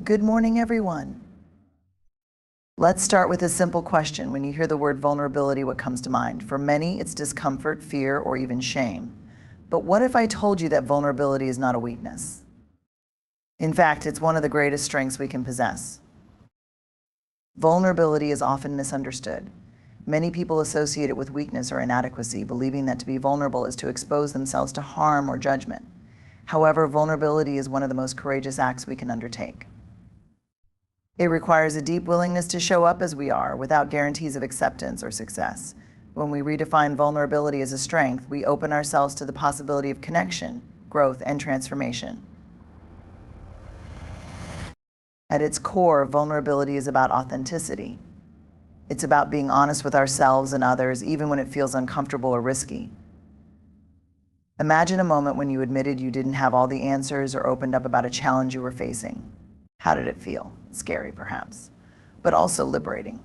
Good morning, everyone. Let's start with a simple question. When you hear the word vulnerability, what comes to mind? For many, it's discomfort, fear, or even shame. But what if I told you that vulnerability is not a weakness? In fact, it's one of the greatest strengths we can possess. Vulnerability is often misunderstood. Many people associate it with weakness or inadequacy, believing that to be vulnerable is to expose themselves to harm or judgment. However, vulnerability is one of the most courageous acts we can undertake. It requires a deep willingness to show up as we are, without guarantees of acceptance or success. When we redefine vulnerability as a strength, we open ourselves to the possibility of connection, growth, and transformation. At its core, vulnerability is about authenticity. It's about being honest with ourselves and others, even when it feels uncomfortable or risky. Imagine a moment when you admitted you didn't have all the answers or opened up about a challenge you were facing. How did it feel? Scary, perhaps, but also liberating.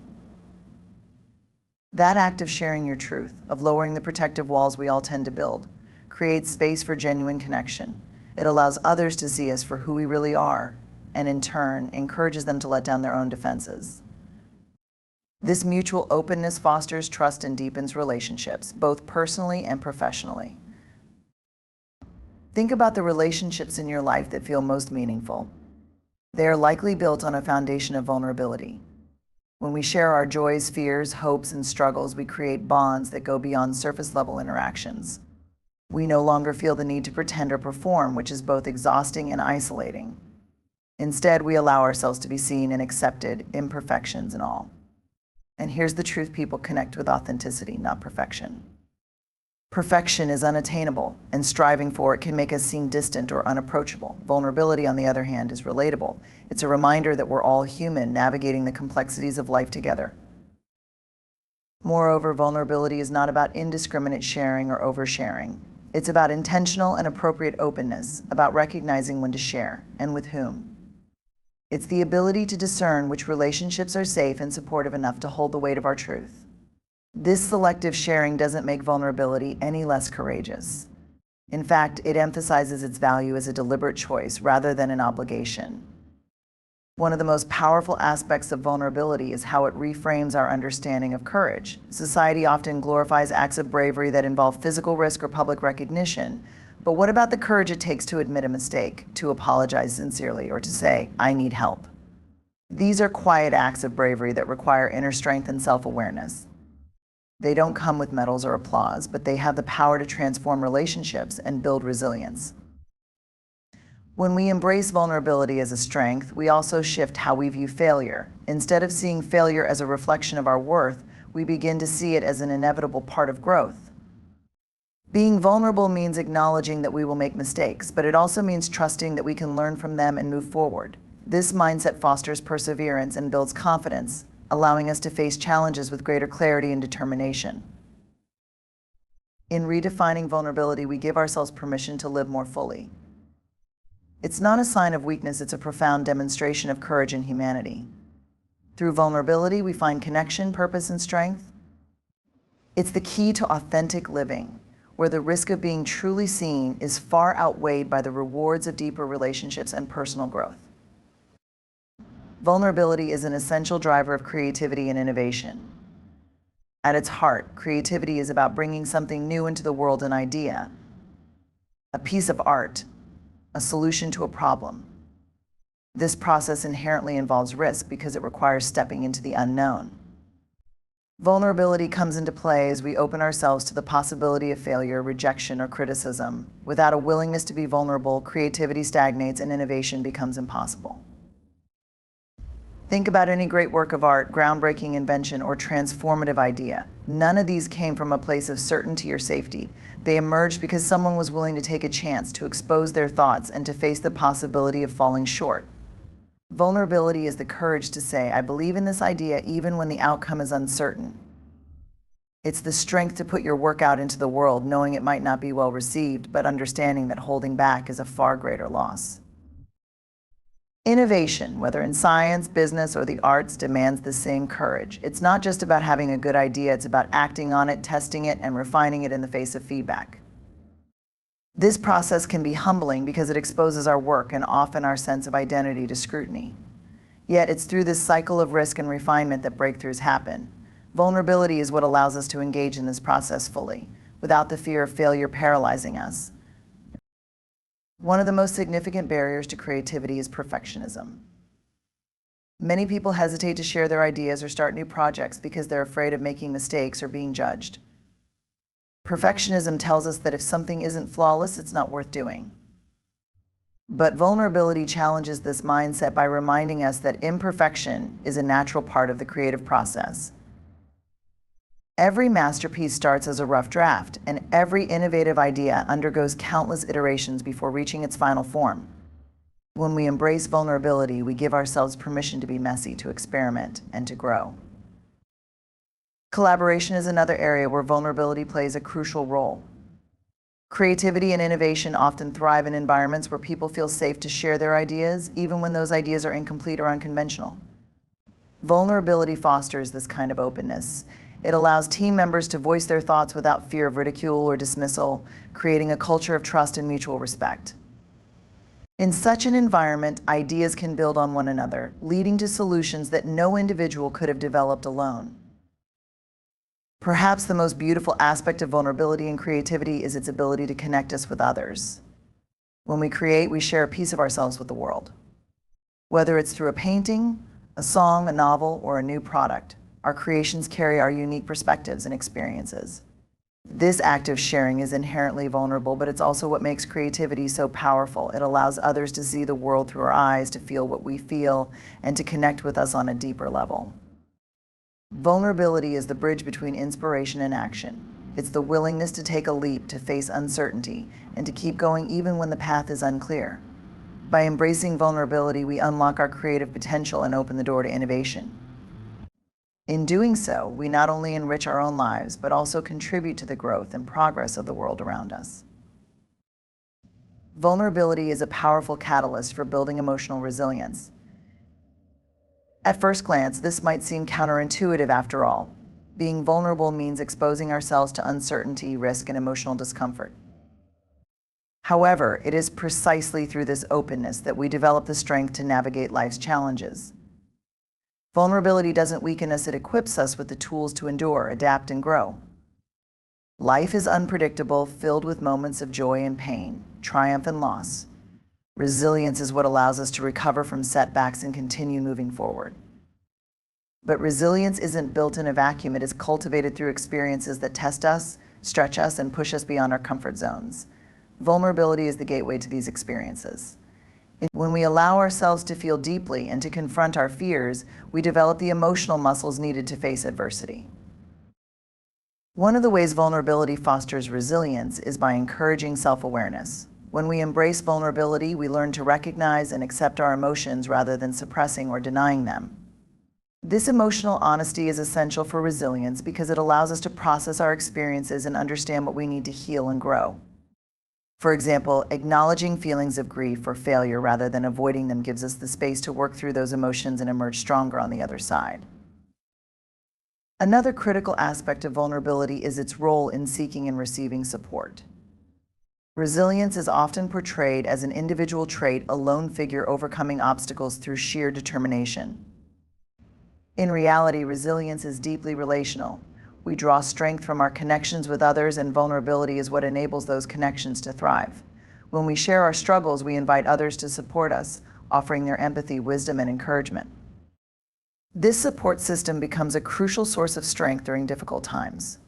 That act of sharing your truth, of lowering the protective walls we all tend to build, creates space for genuine connection. It allows others to see us for who we really are, and in turn, encourages them to let down their own defenses. This mutual openness fosters trust and deepens relationships, both personally and professionally. Think about the relationships in your life that feel most meaningful. They are likely built on a foundation of vulnerability. When we share our joys, fears, hopes, and struggles, we create bonds that go beyond surface-level interactions. We no longer feel the need to pretend or perform, which is both exhausting and isolating. Instead, we allow ourselves to be seen and accepted, imperfections and all. And here's the truth: people connect with authenticity, not perfection. Perfection is unattainable, and striving for it can make us seem distant or unapproachable. Vulnerability, on the other hand, is relatable. It's a reminder that we're all human, navigating the complexities of life together. Moreover, vulnerability is not about indiscriminate sharing or oversharing. It's about intentional and appropriate openness, about recognizing when to share, and with whom. It's the ability to discern which relationships are safe and supportive enough to hold the weight of our truth. This selective sharing doesn't make vulnerability any less courageous. In fact, it emphasizes its value as a deliberate choice rather than an obligation. One of the most powerful aspects of vulnerability is how it reframes our understanding of courage. Society often glorifies acts of bravery that involve physical risk or public recognition. But what about the courage it takes to admit a mistake, to apologize sincerely, or to say, "I need help"? These are quiet acts of bravery that require inner strength and self-awareness. They don't come with medals or applause, but they have the power to transform relationships and build resilience. When we embrace vulnerability as a strength, we also shift how we view failure. Instead of seeing failure as a reflection of our worth, we begin to see it as an inevitable part of growth. Being vulnerable means acknowledging that we will make mistakes, but it also means trusting that we can learn from them and move forward. This mindset fosters perseverance and builds confidence, allowing us to face challenges with greater clarity and determination. In redefining vulnerability, we give ourselves permission to live more fully. It's not a sign of weakness, it's a profound demonstration of courage and humanity. Through vulnerability, we find connection, purpose, and strength. It's the key to authentic living, where the risk of being truly seen is far outweighed by the rewards of deeper relationships and personal growth. Vulnerability is an essential driver of creativity and innovation. At its heart, creativity is about bringing something new into the world, an idea, a piece of art, a solution to a problem. This process inherently involves risk because it requires stepping into the unknown. Vulnerability comes into play as we open ourselves to the possibility of failure, rejection, or criticism. Without a willingness to be vulnerable, creativity stagnates and innovation becomes impossible. Think about any great work of art, groundbreaking invention, or transformative idea. None of these came from a place of certainty or safety. They emerged because someone was willing to take a chance, to expose their thoughts, and to face the possibility of falling short. Vulnerability is the courage to say, "I believe in this idea even when the outcome is uncertain." It's the strength to put your work out into the world, knowing it might not be well received, but understanding that holding back is a far greater loss. Innovation, whether in science, business, or the arts, demands the same courage. It's not just about having a good idea, it's about acting on it, testing it, and refining it in the face of feedback. This process can be humbling because it exposes our work and often our sense of identity to scrutiny. Yet it's through this cycle of risk and refinement that breakthroughs happen. Vulnerability is what allows us to engage in this process fully, without the fear of failure paralyzing us. One of the most significant barriers to creativity is perfectionism. Many people hesitate to share their ideas or start new projects because they're afraid of making mistakes or being judged. Perfectionism tells us that if something isn't flawless, it's not worth doing. But vulnerability challenges this mindset by reminding us that imperfection is a natural part of the creative process. Every masterpiece starts as a rough draft, and every innovative idea undergoes countless iterations before reaching its final form. When we embrace vulnerability, we give ourselves permission to be messy, to experiment, and to grow. Collaboration is another area where vulnerability plays a crucial role. Creativity and innovation often thrive in environments where people feel safe to share their ideas, even when those ideas are incomplete or unconventional. Vulnerability fosters this kind of openness. It allows team members to voice their thoughts without fear of ridicule or dismissal, creating a culture of trust and mutual respect. In such an environment, ideas can build on one another, leading to solutions that no individual could have developed alone. Perhaps the most beautiful aspect of vulnerability and creativity is its ability to connect us with others. When we create, we share a piece of ourselves with the world. Whether it's through a painting, a song, a novel, or a new product, our creations carry our unique perspectives and experiences. This act of sharing is inherently vulnerable, but it's also what makes creativity so powerful. It allows others to see the world through our eyes, to feel what we feel, and to connect with us on a deeper level. Vulnerability is the bridge between inspiration and action. It's the willingness to take a leap, to face uncertainty, and to keep going even when the path is unclear. By embracing vulnerability, we unlock our creative potential and open the door to innovation. In doing so, we not only enrich our own lives, but also contribute to the growth and progress of the world around us. Vulnerability is a powerful catalyst for building emotional resilience. At first glance, this might seem counterintuitive after all. Being vulnerable means exposing ourselves to uncertainty, risk, and emotional discomfort. However, it is precisely through this openness that we develop the strength to navigate life's challenges. Vulnerability doesn't weaken us, it equips us with the tools to endure, adapt, and grow. Life is unpredictable, filled with moments of joy and pain, triumph and loss. Resilience is what allows us to recover from setbacks and continue moving forward. But resilience isn't built in a vacuum. It is cultivated through experiences that test us, stretch us, and push us beyond our comfort zones. Vulnerability is the gateway to these experiences. When we allow ourselves to feel deeply and to confront our fears, we develop the emotional muscles needed to face adversity. One of the ways vulnerability fosters resilience is by encouraging self-awareness. When we embrace vulnerability, we learn to recognize and accept our emotions rather than suppressing or denying them. This emotional honesty is essential for resilience because it allows us to process our experiences and understand what we need to heal and grow. For example, acknowledging feelings of grief or failure rather than avoiding them gives us the space to work through those emotions and emerge stronger on the other side. Another critical aspect of vulnerability is its role in seeking and receiving support. Resilience is often portrayed as an individual trait, a lone figure overcoming obstacles through sheer determination. In reality, resilience is deeply relational. We draw strength from our connections with others, and vulnerability is what enables those connections to thrive. When we share our struggles, we invite others to support us, offering their empathy, wisdom, and encouragement. This support system becomes a crucial source of strength during difficult times.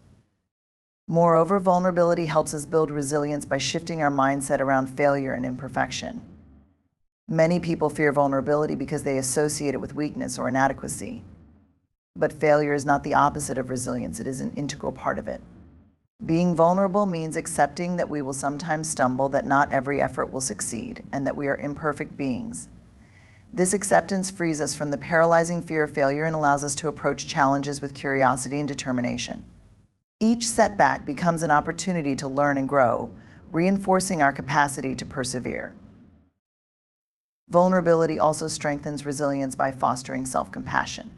Moreover, vulnerability helps us build resilience by shifting our mindset around failure and imperfection. Many people fear vulnerability because they associate it with weakness or inadequacy. But failure is not the opposite of resilience, it is an integral part of it. Being vulnerable means accepting that we will sometimes stumble, that not every effort will succeed, and that we are imperfect beings. This acceptance frees us from the paralyzing fear of failure and allows us to approach challenges with curiosity and determination. Each setback becomes an opportunity to learn and grow, reinforcing our capacity to persevere. Vulnerability also strengthens resilience by fostering self-compassion.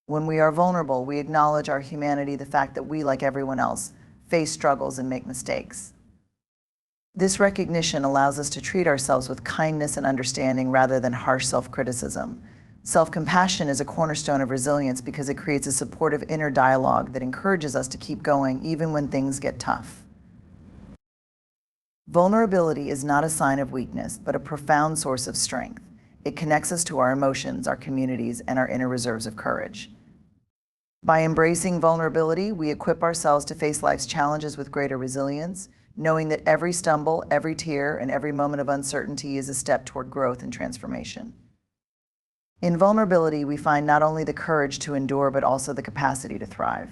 When we are vulnerable, we acknowledge our humanity, the fact that we, like everyone else, face struggles and make mistakes. This recognition allows us to treat ourselves with kindness and understanding rather than harsh self-criticism. Self-compassion is a cornerstone of resilience because it creates a supportive inner dialogue that encourages us to keep going even when things get tough. Vulnerability is not a sign of weakness, but a profound source of strength. It connects us to our emotions, our communities, and our inner reserves of courage. By embracing vulnerability, we equip ourselves to face life's challenges with greater resilience, knowing that every stumble, every tear, and every moment of uncertainty is a step toward growth and transformation. In vulnerability, we find not only the courage to endure, but also the capacity to thrive.